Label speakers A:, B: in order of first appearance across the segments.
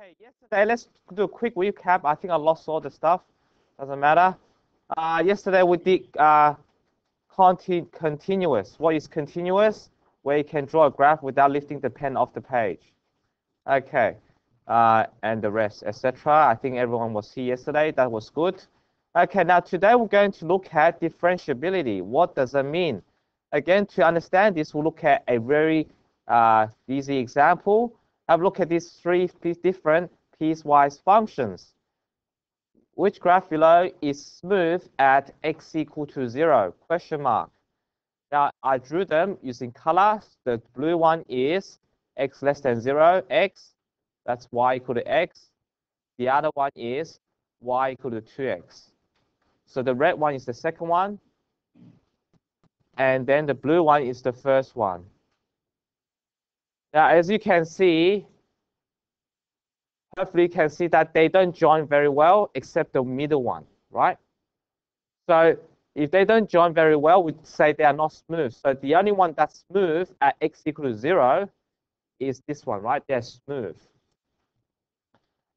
A: Okay, yesterday, let's do a quick recap. I think I lost all the stuff. Doesn't matter. Yesterday we did continuous. What is continuous? Where you can draw a graph without lifting the pen off the page. Okay, and the rest, etc. I think everyone was here yesterday. That was good. Okay, now today we're going to look at differentiability. What does that mean? Again, to understand this, we'll look at a very easy example. Have a look at these three different piecewise functions. Which graph below is smooth at x equal to 0? Question mark. Now, I drew them using colors. The blue one is x less than 0, x. That's y equal to x. The other one is y equal to 2x. So the red one is the second one. And then the blue one is the first one. Now, as you can see, hopefully you can see that they don't join very well except the middle one, right? So if they don't join very well, we say they are not smooth. So the only one that's smooth at x equal to 0 is this one, right? They're smooth.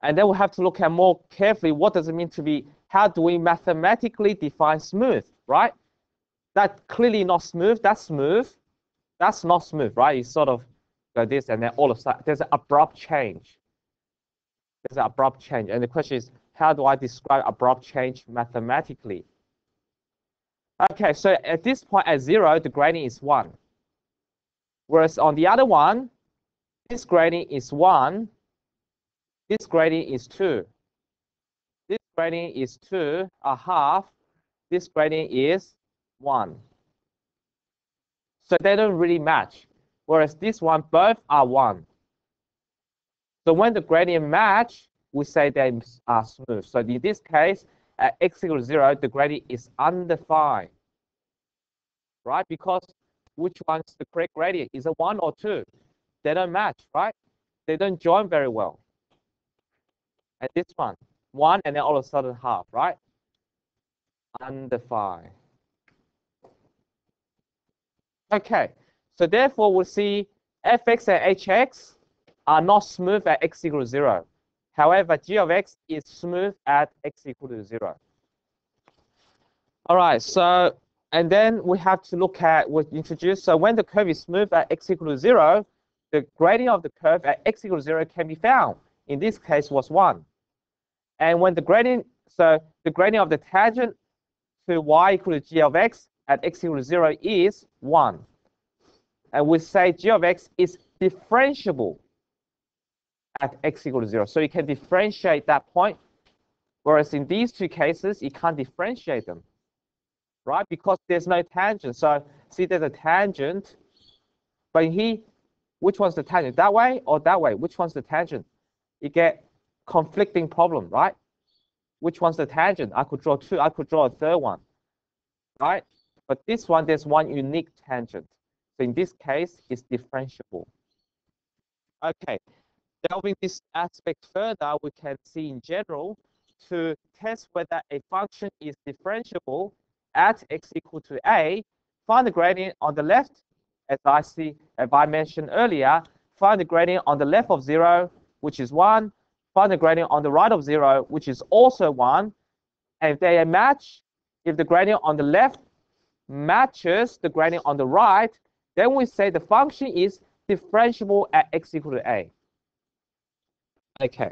A: And then we have to look at more carefully, what does it mean to be, how do we mathematically define smooth, right? That's clearly not smooth, that's smooth. That's not smooth, right? It's sort of like this, and then all of a sudden, there's an abrupt change. There's an abrupt change. And the question is, how do I describe abrupt change mathematically? Okay, so at this point at 0, the gradient is 1. Whereas on the other one, this gradient is 1. This gradient is 2. This gradient is 2, a half. This gradient is 1. So they don't really match. Whereas this one, both are 1. So when the gradient match, we say they are smooth. So in this case, at x equals 0, the gradient is undefined, right? Because which one's the correct gradient? Is it 1 or 2? They don't match, right? They don't join very well. And this one, 1 and then all of a sudden half, right? Undefined. Okay, so therefore we'll see fx and hx are not smooth at x equals 0. However, g of x is smooth at x equal to 0. All right, so, and then we have to look at, we introduce, so when the curve is smooth at x equal to 0, the gradient of the curve at x equal to 0 can be found. In this case was 1. And when the gradient, so the gradient of the tangent to y equal to g of x at x equal to 0 is 1. And we say g of x is differentiable at x equal to 0. So you can differentiate that point. Whereas in these two cases, you can't differentiate them, right? Because there's no tangent. So see, there's a tangent. But here, which one's the tangent? That way or that way? Which one's the tangent? You get conflicting problem, right? Which one's the tangent? I could draw two. I could draw a third one, right? But this one, there's one unique tangent. So in this case, it's differentiable. Okay, delving this aspect further, we can see in general, to test whether a function is differentiable at x equal to a, find the gradient on the left, as I mentioned earlier, find the gradient on the left of 0, which is 1, find the gradient on the right of 0, which is also 1, and if they match, if the gradient on the left matches the gradient on the right, then we say the function is differentiable at x equal to a. Okay.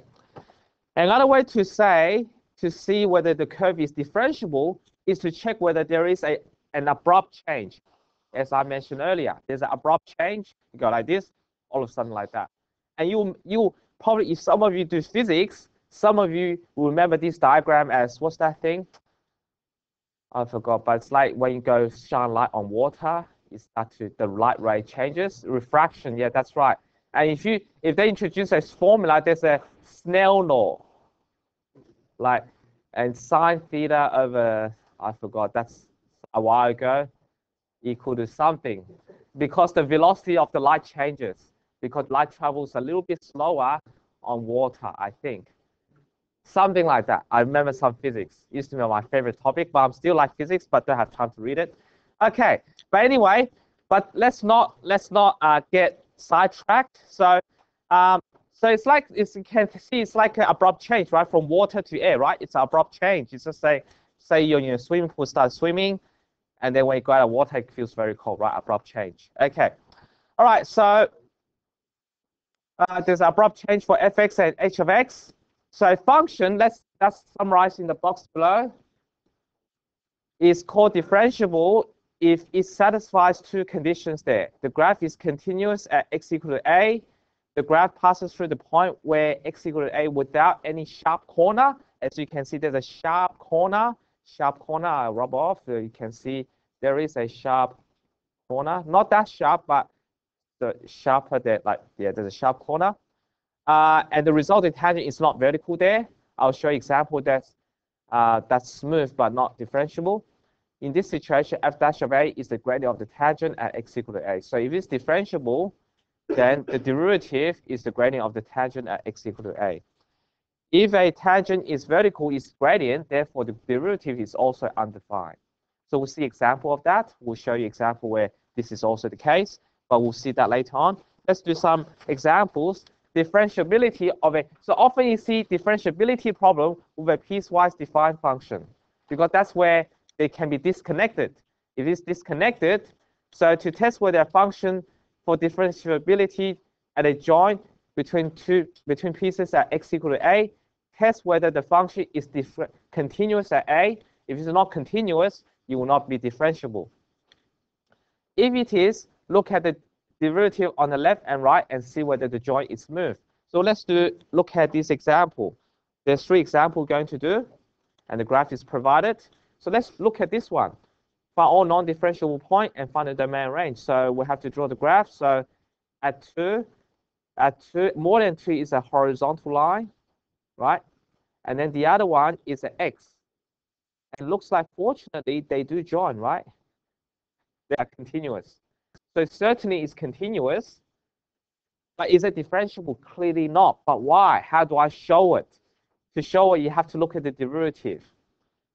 A: Another way to say, to see whether the curve is differentiable, is to check whether there is an abrupt change. As I mentioned earlier, there's an abrupt change. You go like this, all of a sudden like that. And you probably, if some of you do physics, some of you will remember this diagram as, what's that thing? I forgot, but it's like when you go shine light on water, it starts to, the light ray changes. Refraction, yeah, that's right. And if they introduce a formula, there's a Snell law, like, and sine theta over, I forgot, that's a while ago, equal to something, because the velocity of the light changes, because light travels a little bit slower on water, I think. Something like that. I remember some physics. Used to be my favorite topic, but I'm still like physics, but don't have time to read it. Okay, but anyway, but let's not get sidetracked. So So it's like, you can see it's like an abrupt change, right? From water to air, right? It's an abrupt change. It's just say you're in your swimming pool, start swimming, and then when you go out of water, it feels very cold, right? Abrupt change. Okay. All right. So there's abrupt change for fx and h of x. So a function, that's summarized in the box below, is called differentiable if it satisfies two conditions there. The graph is continuous at x equal to a. The graph passes through the point where x equal to a without any sharp corner. As you can see, there's a sharp corner. Sharp corner, I rub off. So you can see there is a sharp corner. Not that sharp, but the sharper that, like, yeah, there's a sharp corner. And the resulting tangent is not vertical there. I'll show you example that's smooth but not differentiable. In this situation, f dash of a is the gradient of the tangent at x equal to a. So if it's differentiable, then the derivative is the gradient of the tangent at x equal to a. If a tangent is vertical, it's gradient, therefore the derivative is also undefined. So we'll see example of that. We'll show you example where this is also the case, but we'll see that later on. Let's do some examples. Differentiability of a, so often you see differentiability problem with a piecewise defined function, because that's where they can be disconnected. If it's disconnected, so to test whether a function for differentiability at a joint between pieces at x equal to a, test whether the function is continuous at a. If it's not continuous, it will not be differentiable. If it is, look at the derivative on the left and right and see whether the joint is smooth. So let's look at this example. There's 3 examples we're going to do, and the graph is provided. So let's look at this one. Find all non-differentiable points and find the domain range. So we have to draw the graph. So at 2, more than 2 is a horizontal line, right? And then the other one is an x. And it looks like, fortunately, they do join, right? They are continuous. So certainly it's continuous, but is it differentiable? Clearly not. But why? How do I show it? To show it, you have to look at the derivative.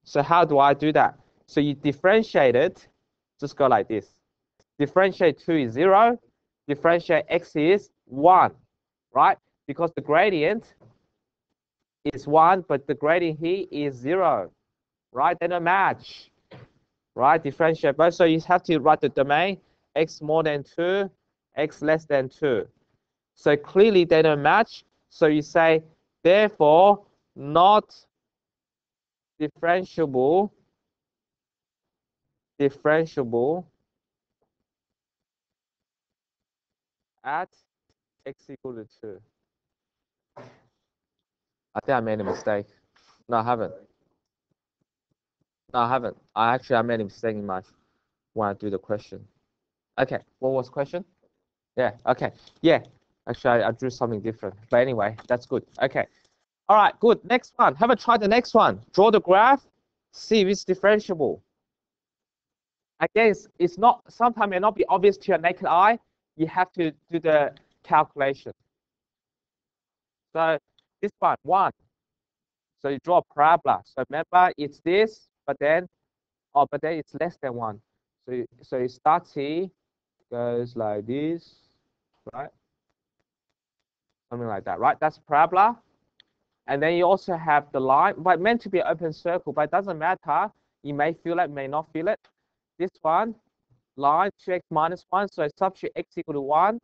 A: So how do I do that? So you differentiate it, just go like this. Differentiate 2 is 0, differentiate x is 1, right? Because the gradient is 1, but the gradient here is 0, right? They don't match, right? Differentiate both. So you have to write the domain, x more than 2, x less than 2. So clearly they don't match. So you say, therefore, not differentiable at x equal to 2. I think I made a mistake. No, I haven't. No, I haven't. I made a mistake in when I do the question. Okay, what was the question? Yeah, okay. Yeah, actually, I drew something different. But anyway, that's good. Okay. All right, good. Next one. Have a try the next one. Draw the graph. See if it's differentiable. Again, it's not, sometimes it may not be obvious to your naked eye. You have to do the calculation. So this one. So you draw a parabola. So remember, it's this, but then it's less than 1. So it starts here, goes like this, right? Something like that, right? That's parabola. And then you also have the line, but meant to be an open circle, but it doesn't matter. You may feel it, may not feel it. This one, line 2x minus 1. So substitute x equal to 1.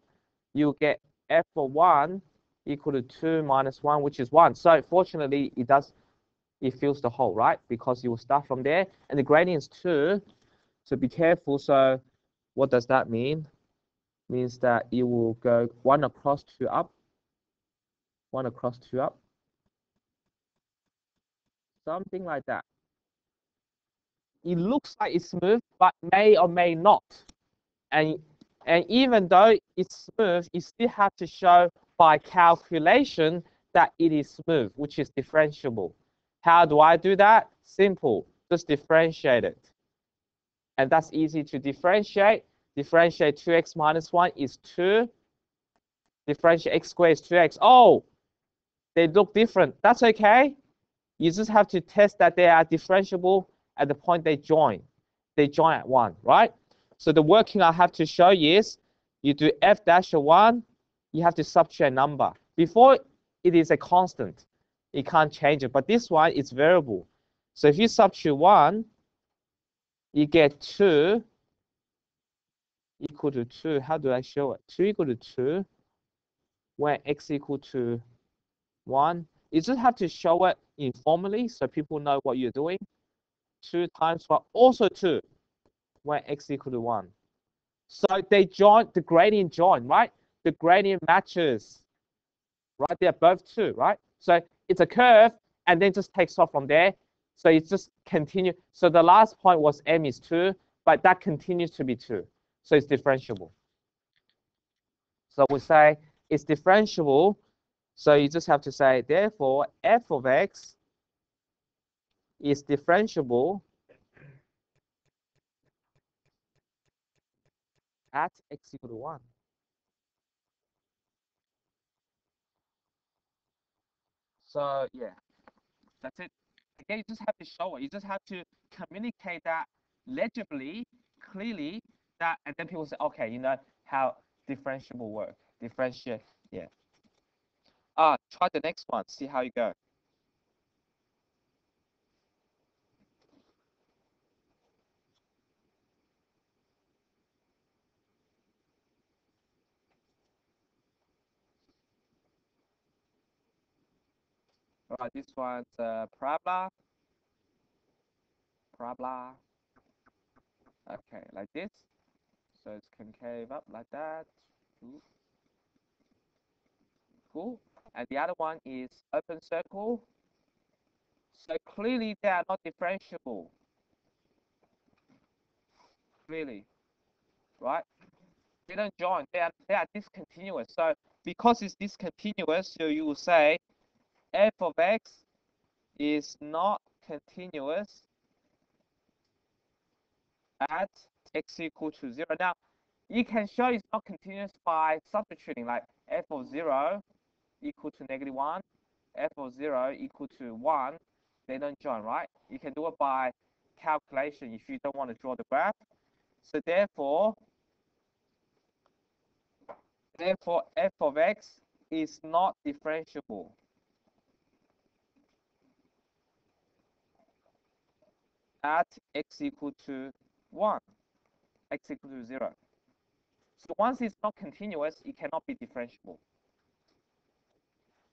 A: You get f of 1 equal to 2 minus 1, which is 1. So fortunately, it fills the hole, right? Because you will start from there. And the gradient is 2. So be careful. So what does that mean? Means that it will go 1 across 2 up. 1 across 2 up. Something like that. It looks like it's smooth, but may or may not. And even though it's smooth, you still have to show by calculation that it is smooth, which is differentiable. How do I do that? Simple. Just differentiate it. And that's easy to differentiate. Differentiate 2x minus 1 is 2. Differentiate x squared is 2x. Oh, they look different. That's okay. You just have to test that they are differentiable at the point they join. They join at 1, right? So the working I have to show you is you do f dash of 1. You have to substitute a number. Before, it is a constant. You can't change it. But this one is variable. So if you substitute 1, you get 2 equal to 2. How do I show it? 2 equal to 2 when x equal to 1. You just have to show it informally so people know what you're doing. 2 times 1, also 2 when x equal to 1. So they join, the gradient join, right? The gradient matches, right? They're both 2, right? So it's a curve and then just takes off from there. So it's just continue. So the last point was m is 2, but that continues to be 2. So it's differentiable. So we say it's differentiable. So you just have to say, therefore, f of x is differentiable at x equal to 1. So yeah, that's it. Again, you just have to show it. You just have to communicate that legibly, clearly, that, and then people say, okay, you know how differentiable work. Differentiate, yeah. Try the next one. See how you go. All right, this one's parabola. Parabola. Okay, like this. So it's concave up like that. Ooh. Cool. And the other one is open circle. So clearly they are not differentiable. Clearly, right? They don't join. They are discontinuous. So because it's discontinuous, so you will say f of x is not continuous at x equal to 0. Now, you can show it's not continuous by substituting, like f of 0 equal to -1, f of 0 equal to 1. They don't join, right? You can do it by calculation if you don't want to draw the graph. So therefore f of x is not differentiable at x equal to 1, x equal to 0. So once it's not continuous, it cannot be differentiable.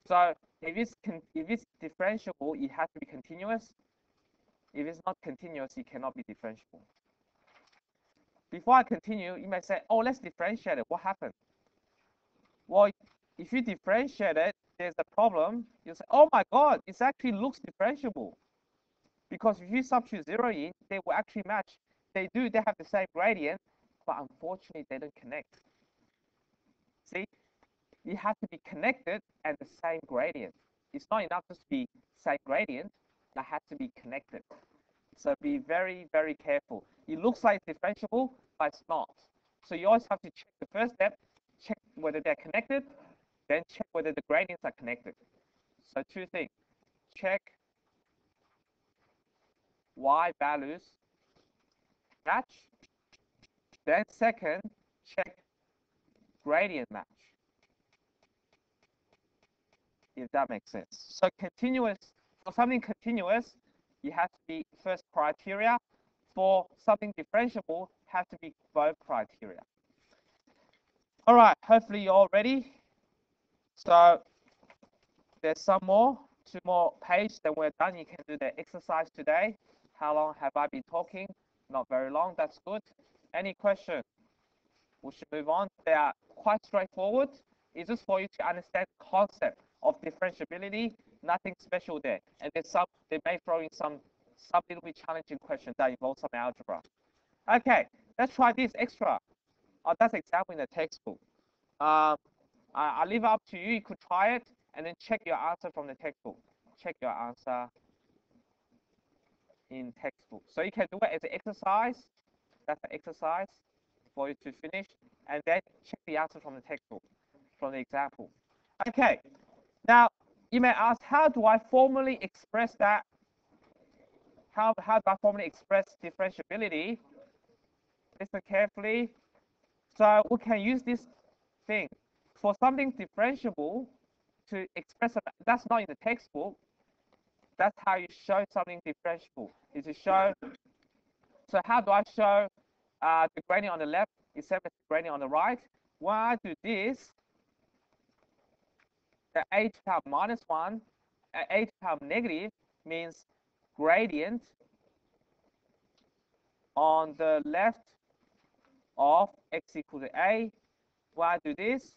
A: So if it's differentiable, it has to be continuous. If it's not continuous, it cannot be differentiable. Before I continue, you may say, oh, let's differentiate it. What happened? Well, if you differentiate it, there's a problem. You say, oh my God, it actually looks differentiable. Because if you substitute 0 in, they will actually match. They have the same gradient, but unfortunately, they don't connect. See, it has to be connected and the same gradient. It's not enough just to be same gradient, that has to be connected. So be very, very careful. It looks like it's differentiable, but it's not. So you always have to check the first step, check whether they're connected, then check whether the gradients are connected. So 2 things. Check y values match. Then second, check gradient match. If that makes sense. So continuous, for something continuous, you have to be first criteria. For something differentiable, have to be both criteria. All right, hopefully you're all ready. So there's some more, 2 more pages, then we're done. You can do the exercise today. How long have I been talking? Not very long, that's good. Any question? We should move on. They are quite straightforward. It's just for you to understand the concept of differentiability, nothing special there. And there's some, they may throw in some little bit challenging questions that involve some algebra. Okay, let's try this extra. That's example in the textbook. I leave it up to you. You could try it and then check your answer from the textbook. Check your answer in textbook. So you can do it as an exercise. That's an exercise for you to finish, and then check the answer from the textbook, from the example. Okay, now you may ask, how do I formally express that? How do I formally express differentiability? Listen carefully. So we can use this thing. For something differentiable, to express it, that's not in the textbook. That's how you show something differentiable, is to show. So how do I show the gradient on the left is same as the gradient on the right? When I do this, the a to the power minus 1, a to the power negative means gradient on the left of x equal to a. When I do this,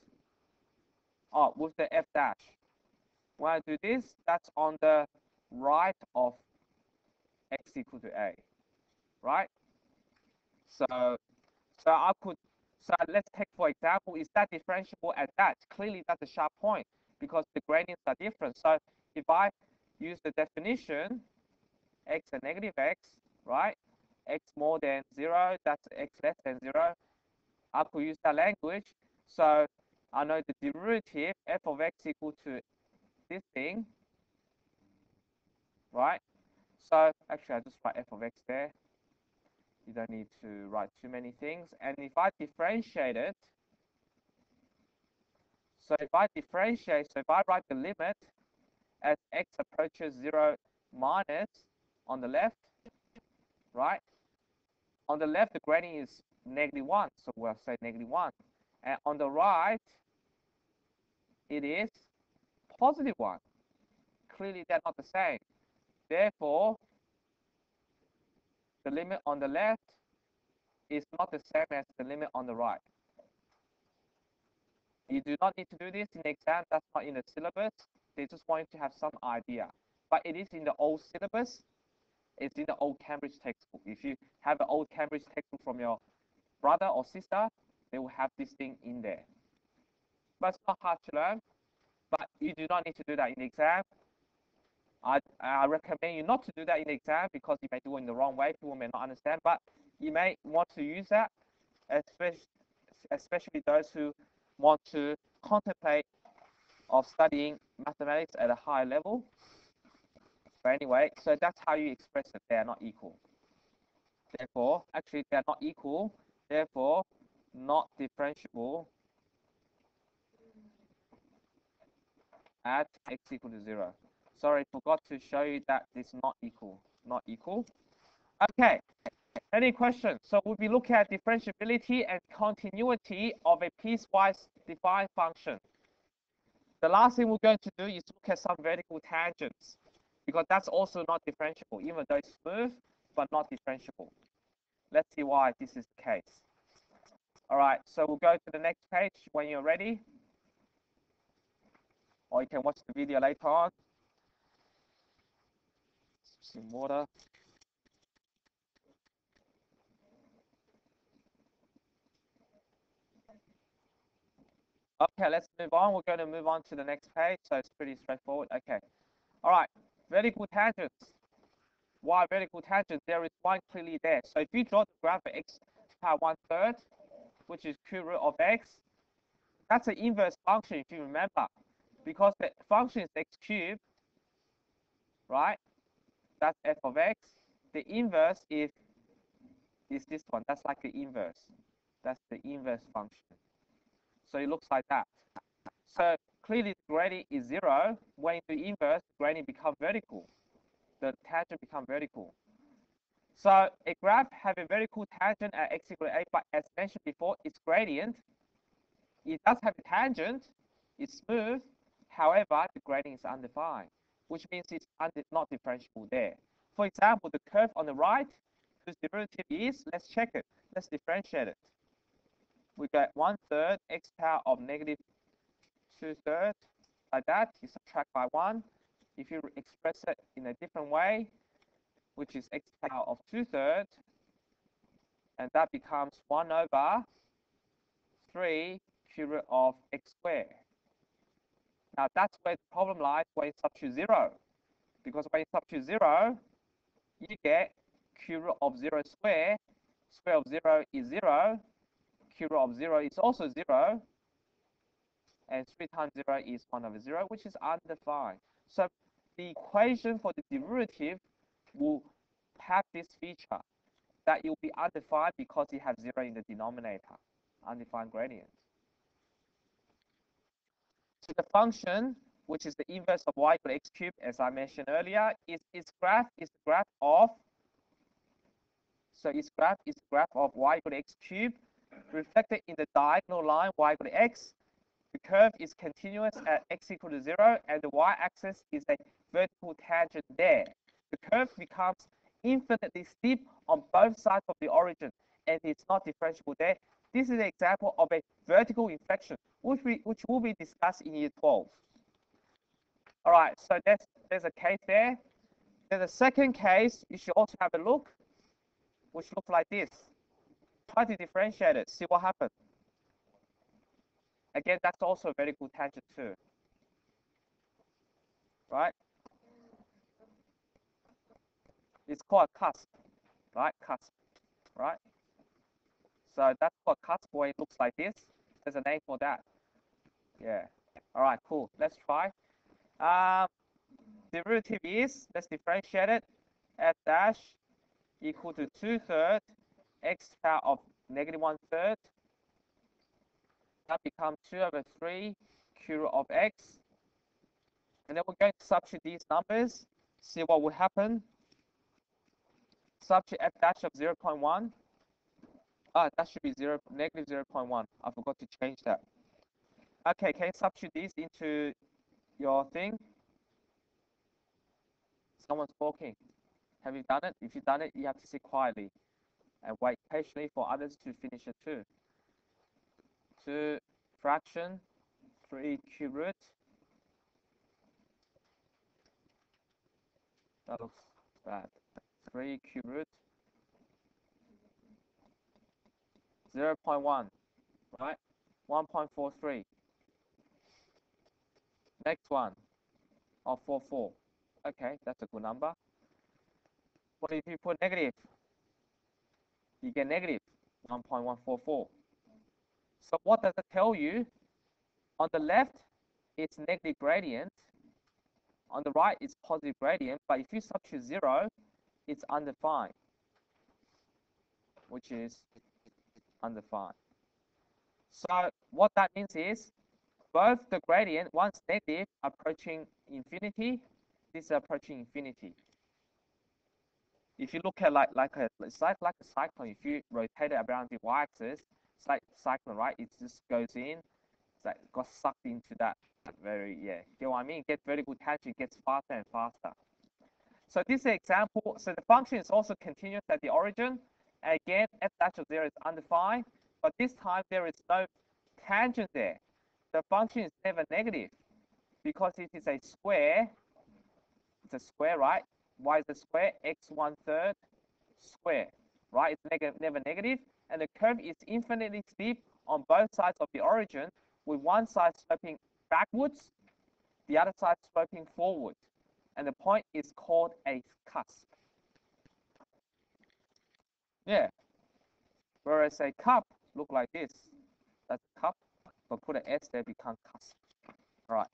A: with the f dash. When I do this, that's on the right of x equal to a, right? So I could, so let's take for example, is that differentiable at that? Clearly that's a sharp point because the gradients are different. So if I use the definition, x and negative x, right? X more than 0, that's x less than 0. I could use that language. So I know the derivative f of x equal to this thing, right? So actually I just write f of x there. You don't need to write too many things. And if I differentiate it, so if I write the limit as x approaches 0 minus on the left, right? On the left, the gradient is -1, so we'll say -1. And on the right, it is +1. Clearly, they're not the same. Therefore, the limit on the left is not the same as the limit on the right. You do not need to do this in the exam. That's not in the syllabus. They just want you to have some idea. But it is in the old syllabus. It's in the old Cambridge textbook. If you have an old Cambridge textbook from your brother or sister, they will have this thing in there. But it's not hard to learn. But you do not need to do that in the exam. I recommend you not to do that in the exam because you may do it in the wrong way. People may not understand. But you may want to use that, especially those who want to contemplate of studying mathematics at a high level. But anyway, so that's how you express it. They are not equal. Therefore, actually, they are not equal. Therefore, not differentiable at x equal to 0. Sorry, forgot to show you that it's not equal. Not equal. Okay. Any questions? So we'll be looking at differentiability and continuity of a piecewise defined function. The last thing we're going to do is look at some vertical tangents, because that's also not differentiable, even though it's smooth, but not differentiable. Let's see why this is the case. All right, so we'll go to the next page when you're ready, or you can watch the video later on. Some water. Okay, let's move on. We're going to move on to the next page, so it's pretty straightforward. Okay. All right, vertical tangents. Why vertical tangents? There is one clearly there. So if you draw the graph of x to the power 1/3, which is cube root of x, that's an inverse function if you remember, because the function is x cubed, right? That's f of x. The inverse is this one. That's like the inverse. That's the inverse function. So it looks like that. So clearly the gradient is 0. When you do inverse, the gradient becomes vertical. The tangent becomes vertical. So a graph have a vertical tangent at x equal to a, but as mentioned before, its gradient, it does have a tangent, it's smooth. However, the gradient is undefined, which means it's not differentiable there. For example, the curve on the right, whose derivative is, let's check it. Let's differentiate it. We got 1/3 x power of -2/3, like that. You subtract by 1. If you express it in a different way, which is x power of 2/3, and that becomes 1/3 cube root of x squared. Now that's where the problem lies when it's up to 0. Because when it's up to 0, you get cube root of 0 squared. Square of 0 is 0. Cube root of 0 is also 0. And 3 times 0 is 1/0, which is undefined. So the equation for the derivative will have this feature, that it will be undefined because it has 0 in the denominator, undefined gradient. So the function which is the inverse of y equal to x cubed, as I mentioned earlier, its graph is the graph of, so its graph is the graph of y equal to x cubed reflected in the diagonal line y equal to x. The curve is continuous at x equal to 0, and the y-axis is a vertical tangent there. The curve becomes infinitely steep on both sides of the origin, and it's not differentiable there. This is an example of a vertical inflection, which will be discussed in year 12. All right, so there's a case there. There's a second case you should also have a look, which looks like this. Try to differentiate it, see what happens. Again, that's also a vertical tangent too, right? It's called a cusp, right? Cusp, right? So that's called cusp where it looks like this. There's a name for that. Yeah. All right, cool. Let's try. Derivative is, let's differentiate it. F dash equal to 2/3 x power of -1/3. That becomes 2/3 q root of x. And then we're going to substitute these numbers, see what will happen. Substitute f dash of 0.1. That should be -0.1. I forgot to change that. Okay, can you substitute these into your thing? Someone's talking. Have you done it? If you've done it, you have to sit quietly and wait patiently for others to finish it too. 2 fraction 3 cube root. That looks bad. 3 cube root 0.1, right? 1.43. Next one of 44. Okay, that's a good number. What if you put negative? You get negative 1.144. So what does it tell you? On the left, it's negative gradient. On the right, it's positive gradient. But if you substitute 0, it's undefined, which is undefined. So what that means is both the gradient, one's negative, approaching infinity. This is approaching infinity. If you look at it's like a cyclone. If you rotate it around the y-axis, it's like cyclone, right? It just goes in. It's like got sucked into that get what I mean? Get vertical tangent, gets faster and faster. So this is an example. So the function is also continuous at the origin. Again, f dash of 0 is undefined, but this time there is no tangent there. The function is never negative because it is a square. It's a square, right? Y is a square, x 1/3 square, right? It's never negative, and the curve is infinitely steep on both sides of the origin, with one side sloping backwards, the other side sloping forward, and the point is called a cusp. Yeah. Whereas a cup look like this. That's a cup, but put an S there, becomes cusp. All right.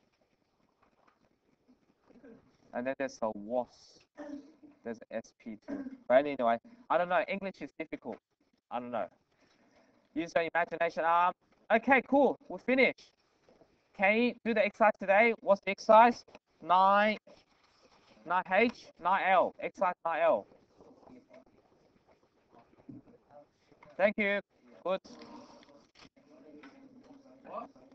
A: And then there's a was. There's an SP too. But anyway, I don't know. English is difficult. I don't know. Use your imagination. Okay, cool. We're finished. Can you do the exercise today? What's the exercise? 9H, 9L. Exercise 9L. Thank you. Good.